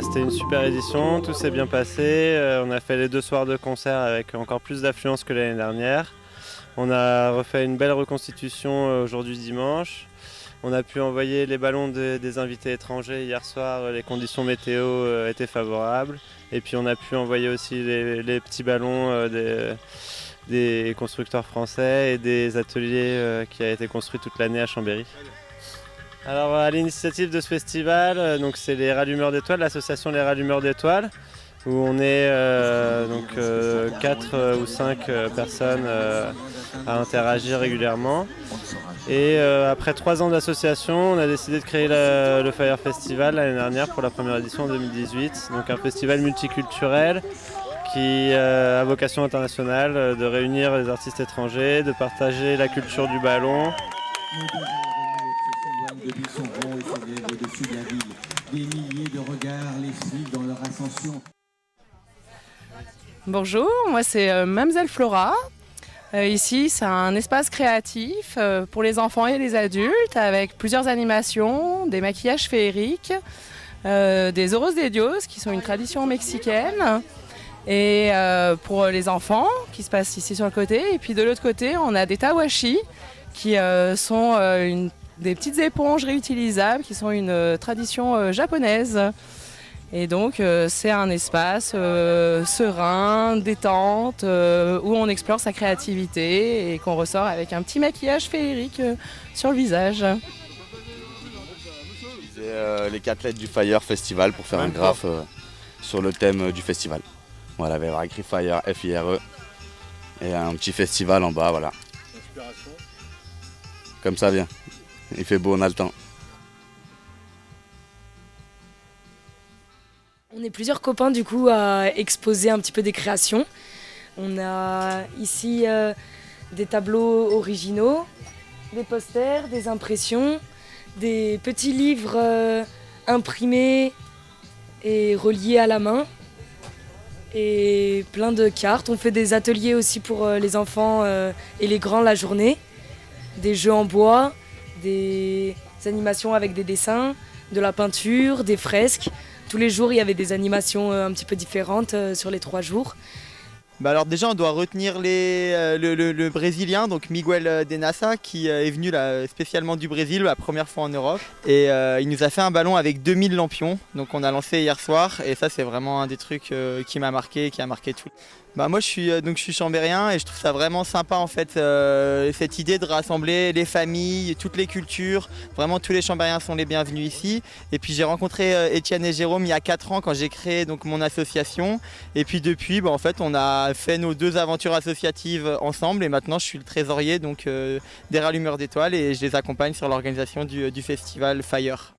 C'était une super édition, tout s'est bien passé. On a fait les 2 soirs de concert avec encore plus d'affluence que l'année dernière. On a refait une belle reconstitution aujourd'hui dimanche. On a pu envoyer les ballons des invités étrangers hier soir, les conditions météo étaient favorables. Et puis on a pu envoyer aussi les petits ballons des constructeurs français et des ateliers qui a été construit toute l'année à Chambéry. Alors à l'initiative de ce festival, donc c'est les Rallumeurs d'étoiles, l'association Les Rallumeurs d'étoiles, où on est 4 ou 5 personnes à interagir régulièrement. Et après 3 ans d'association, on a décidé de créer le Fire Festival l'année dernière pour la première édition en 2018. Donc un festival multiculturel qui a vocation internationale de réunir les artistes étrangers, de partager la culture du ballon. Des milliers de regards les suivent dans leur ascension. Bonjour, moi c'est Mademoiselle Flora. Ici c'est un espace créatif pour les enfants et les adultes avec plusieurs animations, des maquillages féeriques, des Oros de Dios qui sont une tradition mexicaine et pour les enfants qui se passent ici sur le côté. Et puis de l'autre côté on a des tawashi qui sont des petites éponges réutilisables qui sont une tradition japonaise. Et donc c'est un espace serein, détente, où on explore sa créativité et qu'on ressort avec un petit maquillage féerique sur le visage. Les 4 lettres du Fire Festival pour faire un graphe sur le thème du festival. Voilà, il va y avoir écrit Fire, F-I-R-E, et un petit festival en bas, voilà. Inspiration. Comme ça vient. Il fait beau, on a le temps. On est plusieurs copains du coup à exposer un petit peu des créations. On a ici des tableaux originaux, des posters, des impressions, des petits livres imprimés et reliés à la main et plein de cartes. On fait des ateliers aussi pour les enfants et les grands la journée, des jeux en bois, des animations avec des dessins, de la peinture, des fresques. Tous les jours, il y avait des animations un petit peu différentes sur les 3 jours. Alors déjà, on doit retenir le Brésilien, donc Miguel de Nassa, qui est venu là, spécialement du Brésil, la première fois en Europe. Et il nous a fait un ballon avec 2000 lampions, donc on a lancé hier soir. Et ça, c'est vraiment un des trucs qui m'a marqué, qui a marqué tout. Moi je suis chambérien et je trouve ça vraiment sympa en fait, cette idée de rassembler les familles, toutes les cultures. Vraiment tous les chambériens sont les bienvenus ici. Et puis j'ai rencontré Étienne et Jérôme il y a 4 ans quand j'ai créé donc mon association. Et puis depuis en fait on a fait nos 2 aventures associatives ensemble et maintenant je suis le trésorier donc, des Rallumeurs d'étoiles et je les accompagne sur l'organisation du festival Fire.